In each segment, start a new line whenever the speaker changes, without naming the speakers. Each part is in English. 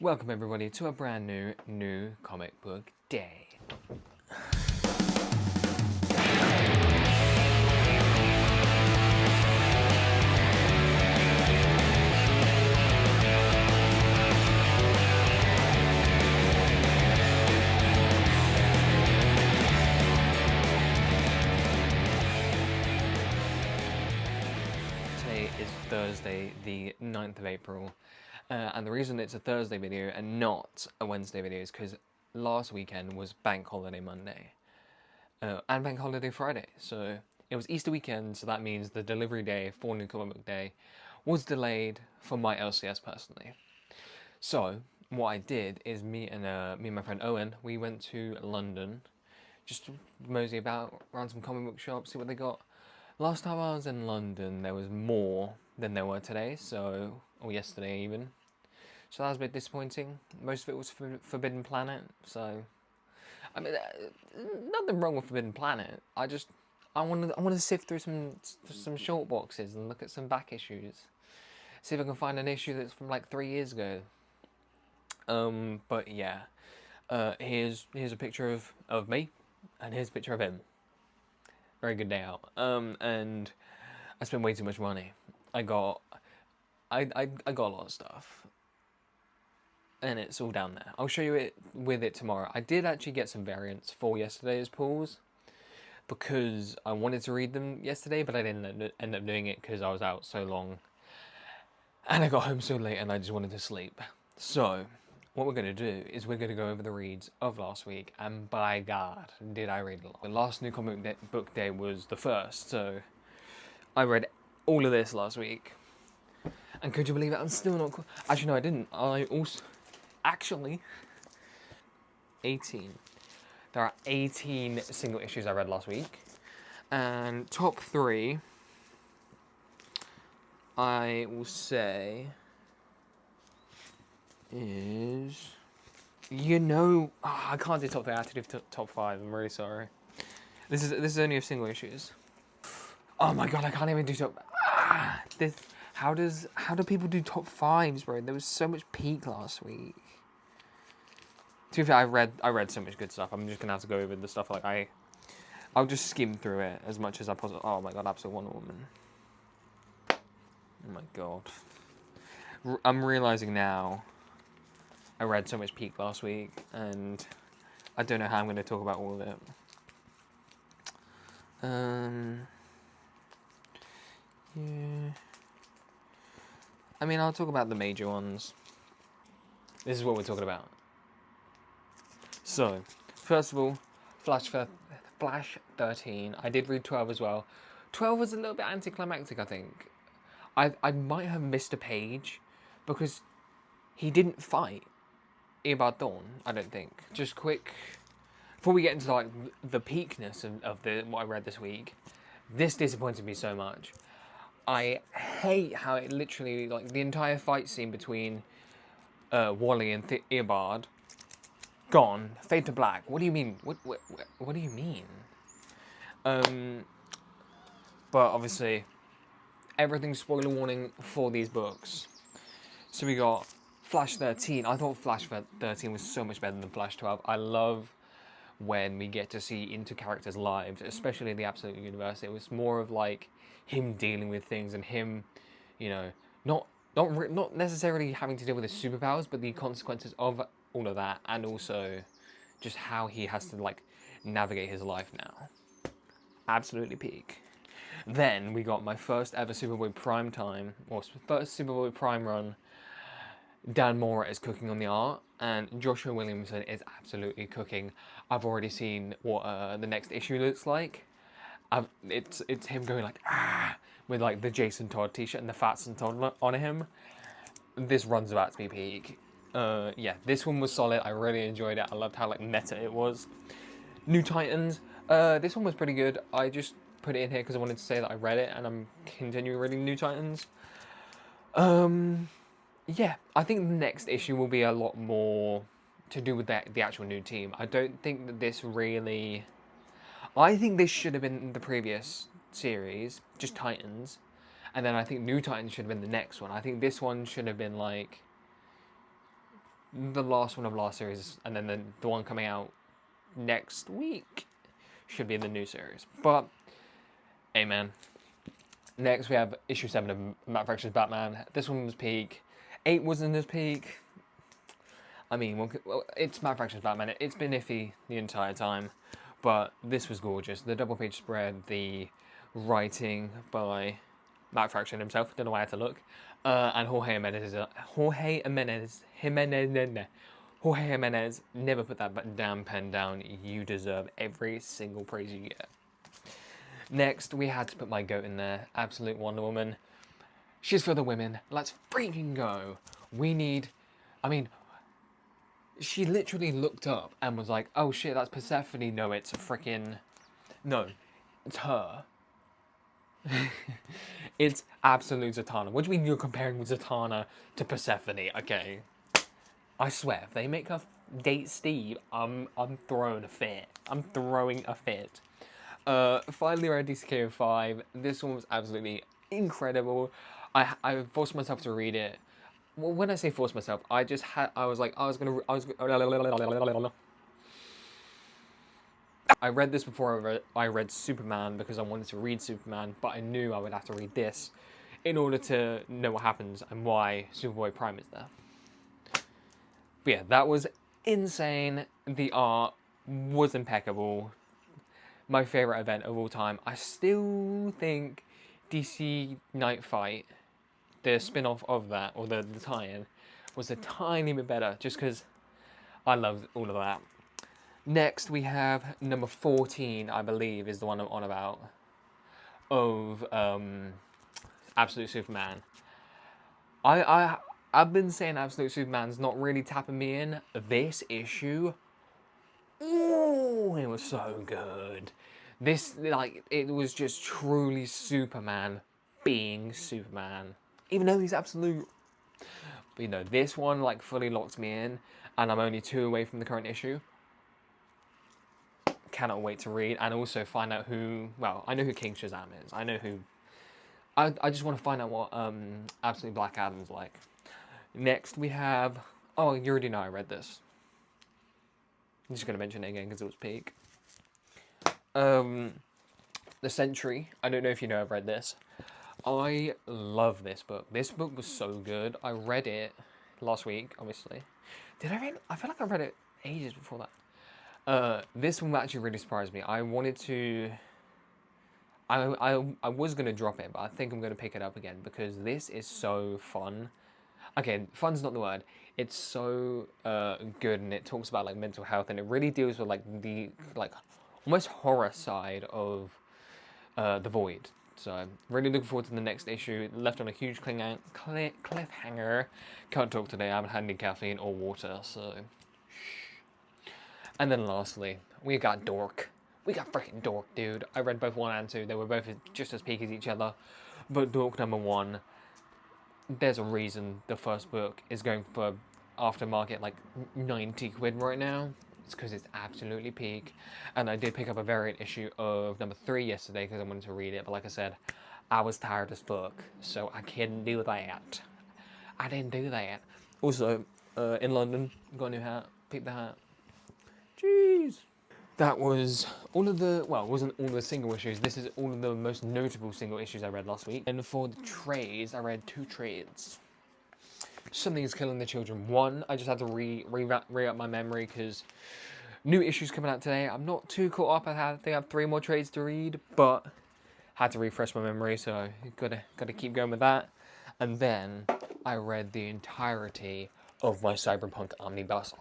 Welcome everybody to a brand new comic book day. Today is Thursday, the 9th of April. And the reason it's a Thursday video and not a Wednesday video is because last weekend was Bank Holiday Monday and Bank Holiday Friday. So it was Easter weekend, so that means the delivery day for New Comic Book Day was delayed for my LCS personally. So what I did is me and my friend Owen, we went to London just to mosey about around some comic book shops, see what they got. Last time I was in London, there was more than there were today, or yesterday even. So that was a bit disappointing. Most of it was Forbidden Planet, so I mean, nothing wrong with Forbidden Planet. I want to sift through some short boxes and look at some back issues. See if I can find an issue that's from like 3 years ago. But yeah, here's a picture of me, and here's a picture of him. Very good day out. And I spent way too much money. I got a lot of stuff, and it's all down there. I'll show you it with it tomorrow. I did actually get some variants for yesterday's pulls because I wanted to read them yesterday, but I didn't end up doing it because I was out so long, and I got home so late, and I just wanted to sleep. So what we're going to do is we're going to go over the reads of last week, and by God, did I read a lot. The last New Comic Book Day was the first, so I read all of this last week. And could you believe it? I'm still not... Actually, no, I didn't. I also... Actually... 18. There are 18 single issues I read last week. And top 3... I will say... is... I can't do top 3. I have to do top 5. I'm really sorry. This is only of single issues. Oh my God, I can't even do top... How do people do top 5s, bro? There was so much peak last week. To be fair, I read so much good stuff. I'm just gonna have to go over the stuff I'll just skim through it as much as I possibly. Oh my God, Absolute Wonder Woman. Oh my God. I'm realizing now. I read so much peak last week, and I don't know how I'm gonna talk about all of it. Yeah. I mean, I'll talk about the major ones. This is what we're talking about. So, first of all, Flash 13. I did read 12 as well. 12 was a little bit anticlimactic, I think. I might have missed a page because he didn't fight Eobard Thawne, I don't think. Just quick, before we get into like the peakness of what I read this week, this disappointed me so much. I hate how it literally, like, the entire fight scene between Wally and Eobard, gone, fade to black. What do you mean? What do you mean? But obviously, everything's spoiler warning for these books. So we got Flash 13. I thought Flash 13 was so much better than Flash 12. I love when we get to see into characters' lives, especially in the Absolute Universe. It was more of like him dealing with things and him, you know, not necessarily having to deal with his superpowers, but the consequences of all of that, and also just how he has to like navigate his life now. Absolutely peak. Then we got my first ever Superboy Prime time, or first Superboy Prime run. Dan Mora is cooking on the art, and Joshua Williamson is absolutely cooking. I've already seen what the next issue looks like. It's him going like with like the Jason Todd t-shirt and the Fatson Todd on him. This run's about to be peak. Yeah, this one was solid. I really enjoyed it. I loved how like meta it was. New Titans. This one was pretty good. I just put it in here because I wanted to say that I read it and I'm continuing reading New Titans. Yeah, I think the next issue will be a lot more to do with the actual new team. I don't think that this really... I think this should have been the previous series, just Titans. And then I think New Titans should have been the next one. I think this one should have been like the last one of last series, and then the one coming out next week should be in the new series. But, hey man. Next we have issue 7 of Matt Fraction's Batman. This one was peak. 8 wasn't as peak. I mean, well, it's Matt Fraction's Batman. It's been iffy the entire time, but this was gorgeous. The double page spread, the writing by Matt Fraction himself, don't know why I had to look, and Jorge Jimenez, never put that damn pen down. You deserve every single praise you get. Next, we had to put my goat in there, Absolute Wonder Woman. She's for the women. Let's freaking go. We need, I mean, she literally looked up and was like, oh shit, that's Persephone. No, it's a freaking, no, it's her. It's Absolute Zatanna. What do you mean you're comparing Zatanna to Persephone? Okay. I swear, if they make her date Steve, I'm throwing a fit. I'm throwing a fit. Finally read DCKO 5. This one was absolutely incredible. I forced myself to read it. Well, when I say force myself, I read this before I read Superman because I wanted to read Superman, but I knew I would have to read this in order to know what happens and why Superboy Prime is there. But yeah, that was insane. The art was impeccable. My favourite event of all time. I still think DC Night Fight, the spin-off of that, or the tie-in, was a tiny bit better, just because I loved all of that. Next, we have number 14, I believe, is the one I'm on about, of Absolute Superman. I've been saying Absolute Superman's not really tapping me in. This issue, ooh, it was so good. This, like, it was just truly Superman being Superman. Even though he's absolute. But, you know, this one, like, fully locks me in. And I'm only 2 away from the current issue. Cannot wait to read. And also find out who. Well, I know who King Shazam is. I know who. I just want to find out what Absolute Black Adam's like. Next, we have. Oh, you already know I read this. I'm just going to mention it again because it was peak. The Sentry. I don't know if you know I've read this. I love this book. This book was so good. I read it last week, obviously. Did I read it? I feel like I read it ages before that. This one actually really surprised me. I wanted to... I was going to drop it, but I think I'm going to pick it up again because this is so fun. Okay, fun's not the word. It's so good, and it talks about like mental health, and it really deals with like the almost horror side of the Void. So really looking forward to the next issue. Left on a huge cliffhanger. Can't talk today. I haven't had any caffeine or water, so. And then lastly, we got Dork. We got freaking Dork, dude. I read both 1 and 2. They were both just as peak as each other. But Dork number 1, there's a reason the first book is going for aftermarket like 90 quid right now. It's because it's absolutely peak. And I did pick up a variant issue of number 3 yesterday because I wanted to read it. But like I said, I was tired as fuck. So I couldn't do that. I didn't do that. Also, in London, got a new hat. Peep the hat. Jeez. That was all of the, well, it wasn't all the single issues. This is all of the most notable single issues I read last week. And for the trades, I read 2 trades. Something is Killing the Children 1. I just had to re-up my memory because new issues coming out today. I'm not too caught up. I think I have 3 more trades to read, but had to refresh my memory, so gotta keep going with that. And then I read the entirety of my Cyberpunk omnibus.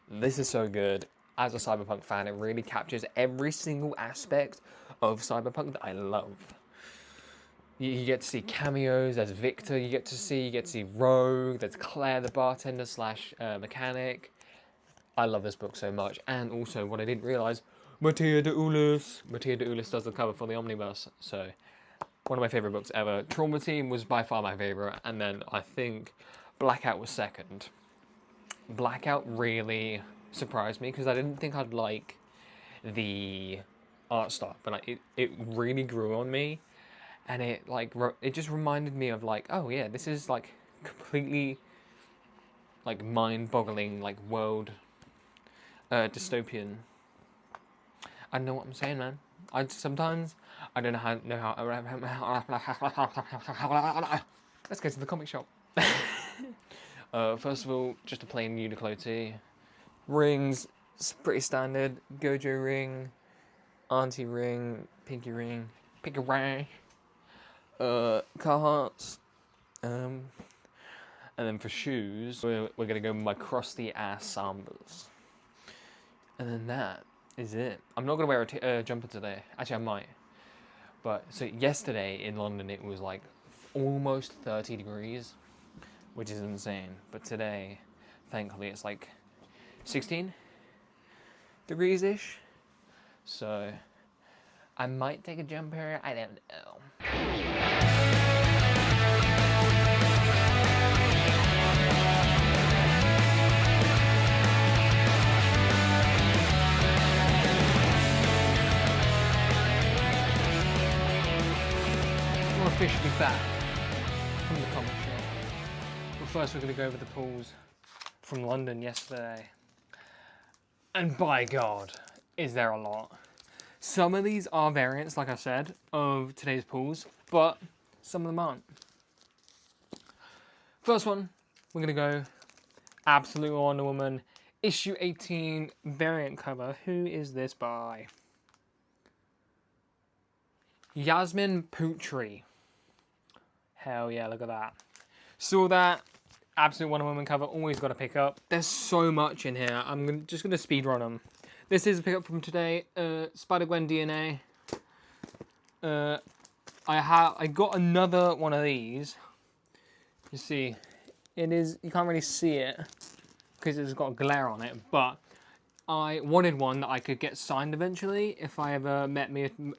This is so good. As a Cyberpunk fan, it really captures every single aspect of Cyberpunk that I love. You get to see cameos, there's Victor you get to see Rogue, there's Claire the bartender slash mechanic. I love this book so much. And also, what I didn't realise, Mattia de Ulis. Mattia de Ulis does the cover for the omnibus, so one of my favourite books ever. Trauma Team was by far my favourite, and then I think Blackout was second. Blackout really surprised me because I didn't think I'd like the art style, but it really grew on me, and it just reminded me of like, oh yeah, this is like completely like mind-boggling, like world dystopian. I don't know what I'm saying, man. Sometimes I don't know how. Let's go to the comic shop. First of all, just a plain Uniqlo tee. Rings, it's pretty standard. Gojo ring, auntie ring, pinky ring, Carhartts. And then for shoes, we're gonna go with my crusty ass Sambas. And then that is it. I'm not gonna wear a jumper today. Actually, I might. But so yesterday in London, it was like almost 30 degrees, which is insane. But today, thankfully, it's like 16 degrees ish. So I might take a jumper. I don't know. We're officially back from the comic shop. But first we're going to go over the pulls from London yesterday. And by God, is there a lot. Some of these are variants, like I said, of today's pulls, but some of them aren't. First one, we're going to go Absolute Wonder Woman, issue 18 variant cover. Who is this by? Yasmin Putri. Hell yeah, look at that. Saw that. Absolute Wonder Woman cover, always got to pick up. There's so much in here. I'm just going to speedrun them. This is a pickup from today. Spider-Gwen DNA. I got another one of these. You see, it is, you can't really see it because it's got a glare on it, but I wanted one that I could get signed eventually if I ever met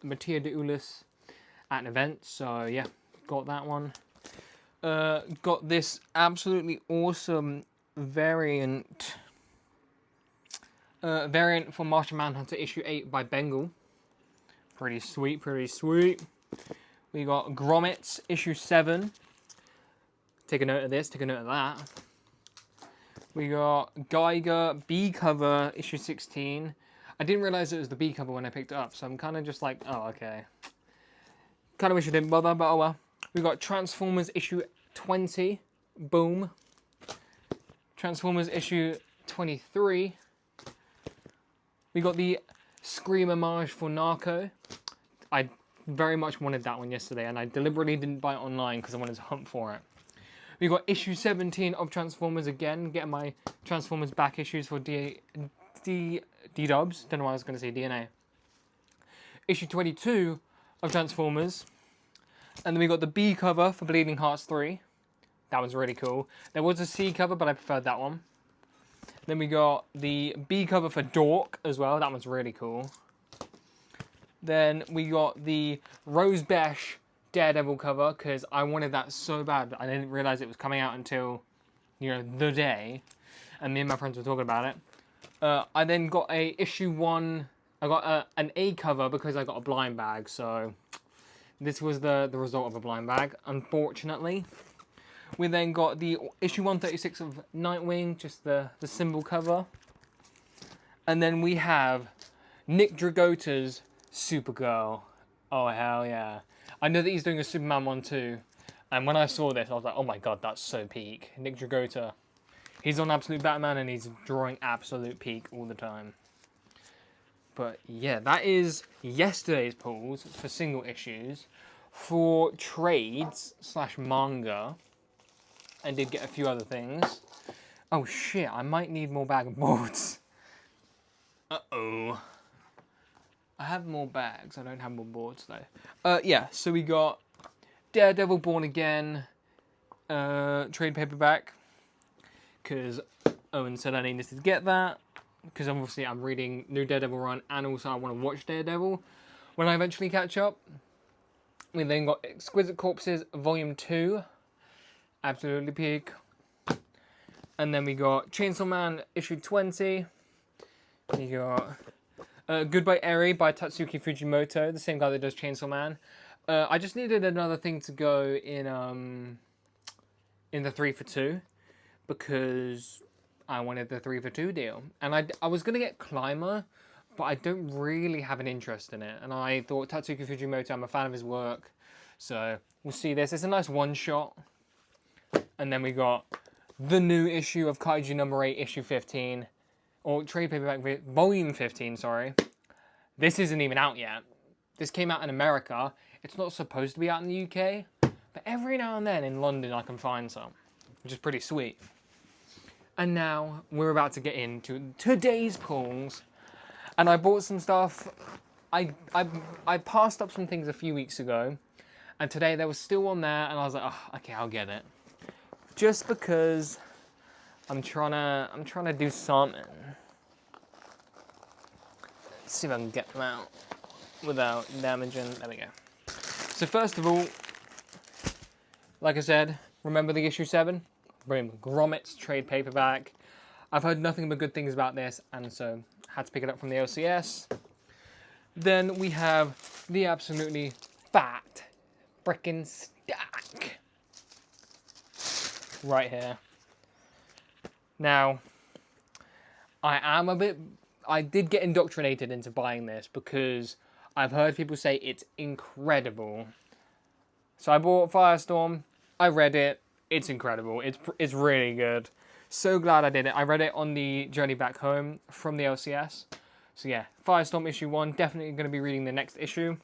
Mattia de Ulis at an event. So yeah, got that one. Got this absolutely awesome variant for Martian Manhunter issue 8 by Bengal. Pretty sweet, pretty sweet. We got Grommets issue 7. Take a note of this, take a note of that. We got Geiger B cover issue 16. I didn't realize it was the B cover when I picked it up, so I'm kind of just like, oh, okay. Kind of wish I didn't bother, but oh well. We got Transformers issue 20. Boom. Transformers issue 23. We got the Scream homage for Narco. I very much wanted that one yesterday, and I deliberately didn't buy it online because I wanted to hunt for it. We got issue 17 of Transformers again, getting my Transformers back issues for D-Dubs. Don't know why I was going to say DNA. Issue 22 of Transformers. And then we got the B cover for Bleeding Hearts 3. That was really cool. There was a C cover, but I preferred that one. Then we got the B cover for Dork as well. That one's really cool. Then we got the Rose Besh Daredevil cover, because I wanted that so bad. I didn't realize it was coming out until, you know, the day. And me and my friends were talking about it. I then got a issue 1. I got an A cover because I got a blind bag. So this was the result of a blind bag, unfortunately. We then got the issue 136 of Nightwing, just the symbol cover. And then we have Nick Dragotta's Supergirl. Oh, hell yeah. I know that he's doing a Superman one too. And when I saw this, I was like, oh my God, that's so peak. Nick Dragotta. He's on Absolute Batman and he's drawing absolute peak all the time. But yeah, that is yesterday's pulls for single issues. For trades / manga, I did get a few other things. Oh shit, I might need more bag of boards. Uh-oh. I have more bags, I don't have more boards though. Yeah, so we got Daredevil Born Again trade paperback. Because Owen said I needed to get that. Because obviously I'm reading New Daredevil run and also I want to watch Daredevil when I eventually catch up. We then got Exquisite Corpses Volume 2. Absolutely peak. And then we got Chainsaw Man issue 20. We got Goodbye Eri by Tatsuki Fujimoto, the same guy that does Chainsaw Man. I just needed another thing to go in the 3 for 2. because I wanted the 3 for 2 deal. And I was going to get Climber, but I don't really have an interest in it. And I thought Tatsuki Fujimoto, I'm a fan of his work. So we'll see this. It's a nice one-shot. And then we got the new issue of Kaiju number 8, issue 15. Or trade paperback, volume 15, sorry. This isn't even out yet. This came out in America. It's not supposed to be out in the UK. But every now and then in London I can find some, which is pretty sweet. And now we're about to get into today's pulls. And I bought some stuff. I passed up some things a few weeks ago. And today there was still one there. And I was like, oh, okay, I'll get it. Just because I'm trying to do something. Let's see if I can get them out without damaging. There we go. So first of all, like I said, remember the issue 7? Boom, Gromit's trade paperback. I've heard nothing but good things about this, and so had to pick it up from the LCS. Then we have the absolutely fat frickin' stack right here. Now, I did get indoctrinated into buying this because I've heard people say it's incredible. So I bought Firestorm. I read it. It's incredible. It's really good. So glad I did it. I read it on the journey back home from the LCS. So yeah, Firestorm issue 1. Definitely going to be reading the next issue.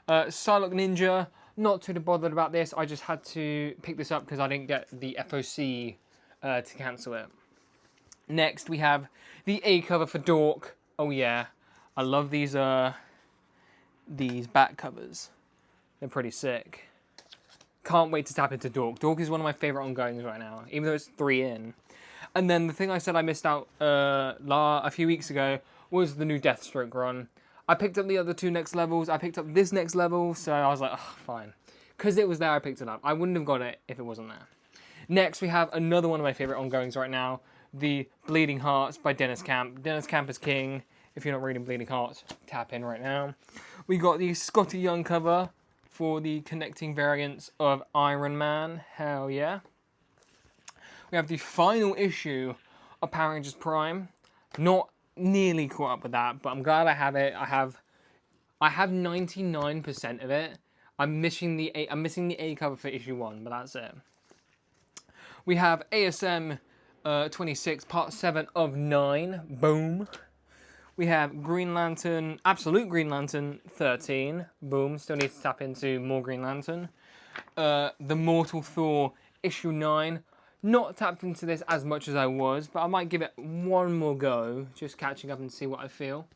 Psylocke Ninja. Not too bothered about this. I just had to pick this up because I didn't get the FOC to cancel it. Next we have the A cover for Dork. Oh yeah, I love these back covers. They're pretty sick. Can't wait to tap into Dork. Dork is one of my favourite ongoings right now, even though it's 3 in. And then the thing I said I missed out a few weeks ago was the new Deathstroke run. I picked up the other 2 next levels. I picked up this next level, so I was like, oh, fine. Because it was there, I picked it up. I wouldn't have got it if it wasn't there. Next, we have another one of my favourite ongoings right now, the Bleeding Hearts by Dennis Camp. Dennis Camp is king. If you're not reading Bleeding Hearts, tap in right now. We got the Scotty Young cover for the connecting variants of Iron Man. Hell yeah. We have the final issue of Power Rangers Prime. Not nearly caught up with that, but I'm glad I have it. I have 99% of it. I'm missing the A cover for issue 1, but that's it. We have ASM 26, part 7 of 9. Boom. We have Green Lantern, Absolute Green Lantern 13. Boom. Still need to tap into more Green Lantern. The Mortal Thor issue 9. Not tapped into this as much as I was, but I might give it one more go, just catching up and see what I feel.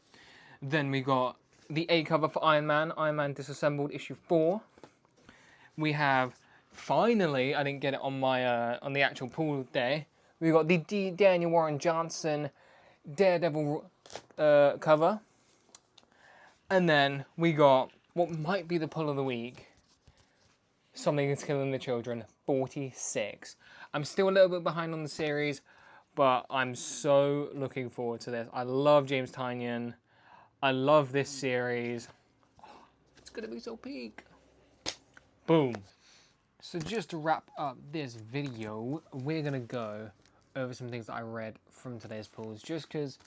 Then we got the A cover for Iron Man Disassembled issue 4. We have, finally, I didn't get it on my on the actual pool day. We got the Daniel Warren Johnson Daredevil cover. And then we got what might be the pull of the week. Something is Killing the Children 46. I'm still a little bit behind on the series, but I'm so looking forward to this. I love James Tynion. I love this series. Oh, it's going to be so peak. Boom. So just to wrap up this video, we're going to go over some things that I read from today's pulls. Just because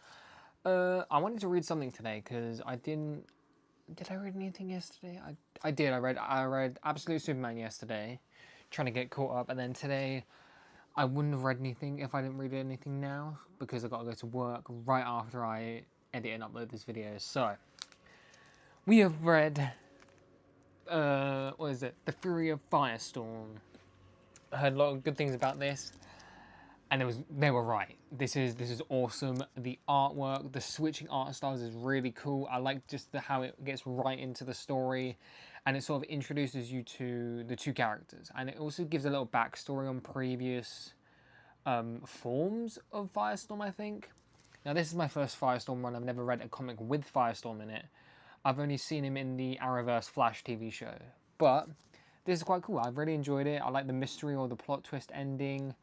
I wanted to read something today because I didn't... Did I read anything yesterday? I did. I read Absolute Superman yesterday, trying to get caught up. And then today, I wouldn't have read anything if I didn't read anything now, because I've got to go to work right after I edit and upload this video. So, we have read, what is it? The Fury of Firestorm. I heard a lot of good things about this, and they were right. This is awesome. The artwork, the switching art styles is really cool. I like just how it gets right into the story, and it sort of introduces you to the 2 characters, and it also gives a little backstory on previous forms of Firestorm, I think. Now, this is my first Firestorm run. I've never read a comic with Firestorm in it. I've only seen him in the Arrowverse Flash TV show, but this is quite cool. I've really enjoyed it. I like the mystery or the plot twist ending.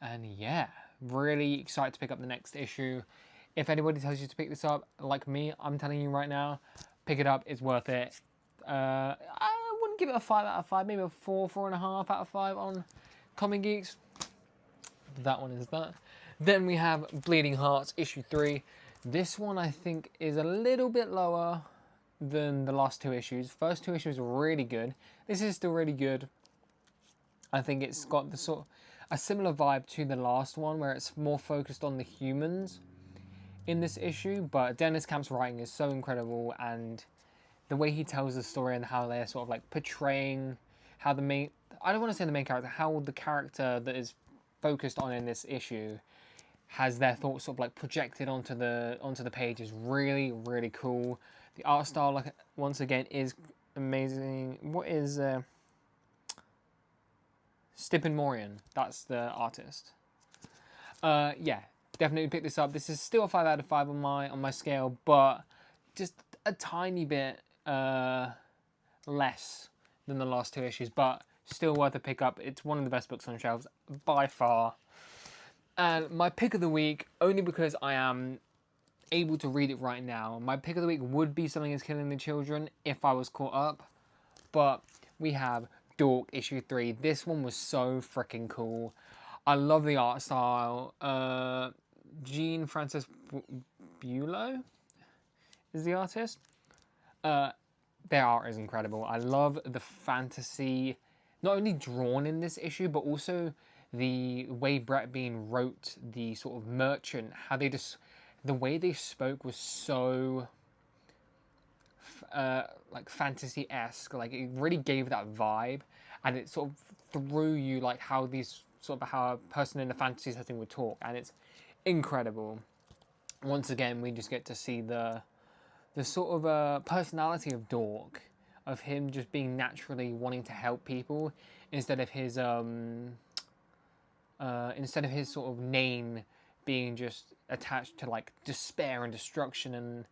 And yeah, really excited to pick up the next issue. If anybody tells you to pick this up, like me, I'm telling you right now, pick it up. It's worth it. I wouldn't give it a 5 out of 5, maybe a 4, 4.5 out of 5 on Comic Geeks. that one is that. Then we have Bleeding Hearts issue 3. This one I think is a little bit lower than the last 2 issues. First 2 issues were really good. This is still really good. I think it's got the sort of a similar vibe to the last one, where it's more focused on the humans in this issue. But Dennis Camp's writing is so incredible, and the way he tells the story and how they're sort of like portraying how the main, I don't want to say the main character, how the character that is focused on in this issue has their thoughts sort of like projected onto the page is really, really cool. The art style, like, once again, is amazing. What is Stipin Morian? That's the artist. Yeah, definitely pick this up. This is still a 5 out of 5 on my scale, but just a tiny bit less than the last 2 issues, but still worth a pick up. It's one of the best books on shelves by far. And my pick of the week, only because I am able to read it right now, my pick of the week would be Something Is Killing the Children if I was caught up. But we have Dork issue 3. This one was so freaking cool. I love the art style. Jean Francis Bulow is the artist. Their art is incredible. I love the fantasy, not only drawn in this issue, but also the way Brett Bean wrote the sort of merchant, how they just, the way they spoke was so like fantasy-esque. Like, it really gave that vibe, and it sort of threw you like how these sort of how a person in a fantasy setting would talk, and it's incredible. Once again, we just get to see the sort of personality of Dork, of him just being naturally wanting to help people instead of his sort of name being just attached to like despair and destruction and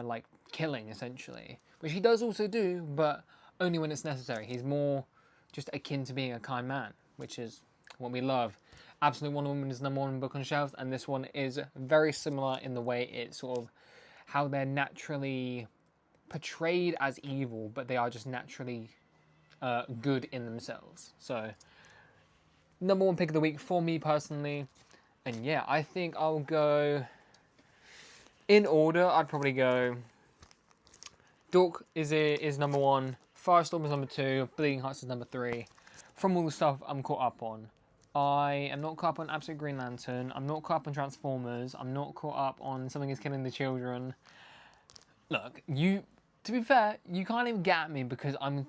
like killing, essentially, which he does also do, but only when it's necessary. He's more just akin to being a kind man, which is what we love. Absolute Wonder Woman is #1 book on shelves, and this one is very similar in the way it's sort of how they're naturally portrayed as evil, but they are just naturally good in themselves. So, #1 pick of the week for me personally. And yeah, I think I'll go in order. I'd probably go Dork is #1, Firestorm is #2, Bleeding Hearts is #3. From all the stuff I'm caught up on, I am not caught up on Absolute Green Lantern. I'm not caught up on Transformers. I'm not caught up on Something Is Killing the Children. Look, to be fair, you can't even get at me because I'm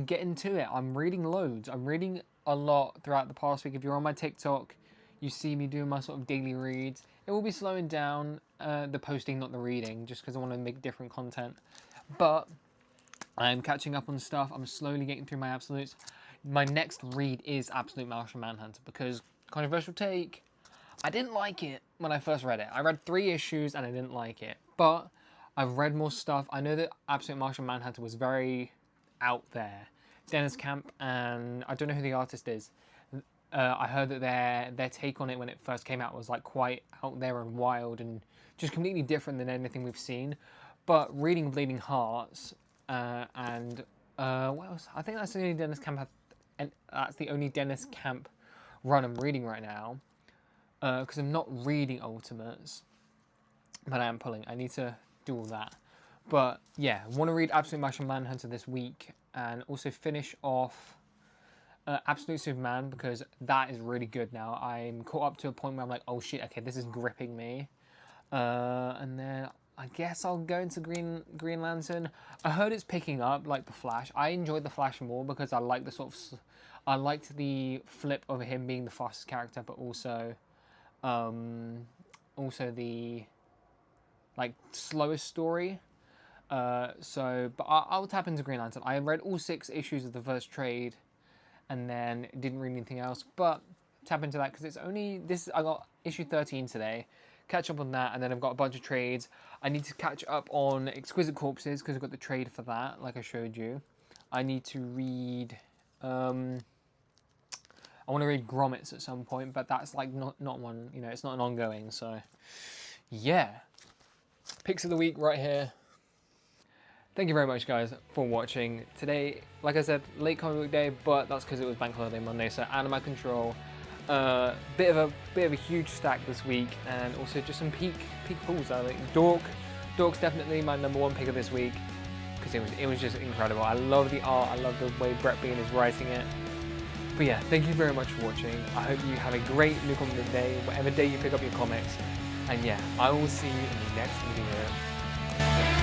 getting to it. I'm reading loads. I'm reading a lot throughout the past week. If you're on my TikTok, you see me doing my sort of daily reads. It will be slowing down the posting, not the reading, just because I want to make different content. But I'm catching up on stuff. I'm slowly getting through my absolutes. My next read is Absolute Martian Manhunter, because, controversial take, I didn't like it when I first read it. I read 3 issues and I didn't like it. But I've read more stuff. I know that Absolute Martian Manhunter was very out there. Dennis Camp, and I don't know who the artist is. I heard that their take on it when it first came out was like quite out there and wild and just completely different than anything we've seen. But reading Bleeding Hearts and what else? I think that's the only Dennis Camp and that's the only Dennis Camp run I'm reading right now, because I'm not reading Ultimates, but I am pulling. I need to do all that. But yeah, want to read Absolute Martian Manhunter this week and also finish off Absolute Superman, because that is really good now. I'm caught up to a point where I'm like, oh shit, okay, this is gripping me. And then I guess I'll go into Green Lantern. I heard it's picking up like the Flash. I enjoyed the Flash more because I like the sort of, I liked the flip of him being the fastest character, but also the like slowest story. But I'll tap into Green Lantern. I read all 6 issues of the first trade, and then didn't read anything else. But tap into that because it's only this. I got issue 13 today. Catch up on that, and then I've got a bunch of trades. I need to catch up on Exquisite Corpses because I've got the trade for that, like I showed you. I need to read. I want to read Grommets at some point, but that's like not one. You know, it's not an ongoing. So yeah, picks of the week right here. Thank you very much, guys, for watching. Today, like I said, late comic book day, but that's because it was Bank Holiday Monday, so out of my control. Bit of a huge stack this week, and also just some peak pulls. I think Dork's definitely my #1 pick of this week because it was just incredible. I love the art. I love the way Brett Bean is writing it. But yeah, thank you very much for watching. I hope you have a great New Comic Day, whatever day you pick up your comics. And yeah, I will see you in the next video.